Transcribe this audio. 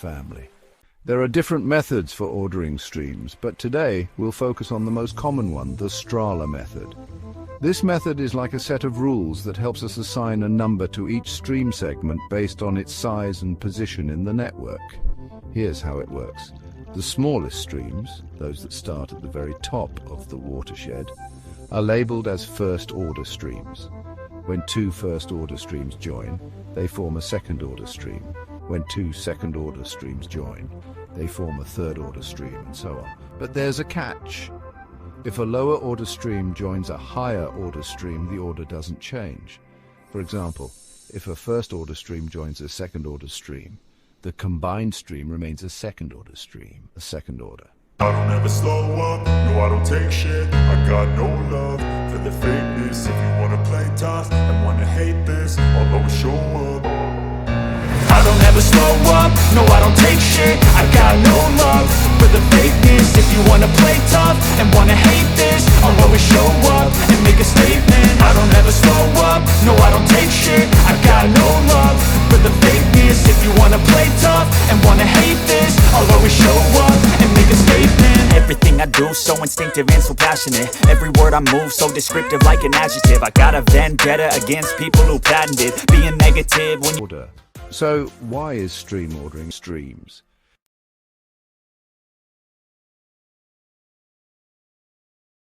family. There are different methods for ordering streams, but today we'll focus on the most common one, the Strahler method. This method is like a set of rules that helps us assign a number to each stream segment based on its size and position in the network. Here's how it works. The smallest streams, those that start at the very top of the watershed, are labeled as first-order streams. When two first-order streams join, they form a second-order stream. When two second-order streams join, they form a third-order stream, and so on. But there's a catch. If a lower-order stream joins a higher-order stream, the order doesn't change. For example, if a first-order stream joins a second-order stream, the combined stream remains a second-order stream, a second order. I don't ever slow up, no I don't take shit. I got no love for the fakeness. If you wanna play tough and wanna hate this, I'll always show up. I don't ever slow up, no I don't take shit. I got no love for the fakeness. If you wanna play tough and wanna hate this, I'll always show up and make a statement. I don't ever slow up, no I don't take shit. I got no love for the fakeness. If you wanna play tough and wanna hate this, I'll always show up and make a statement. Everything I do so instinctive and so passionate. Every word I move so descriptive like an adjective. I got a vendetta against people who patented being negative when you... So why is stream ordering streams?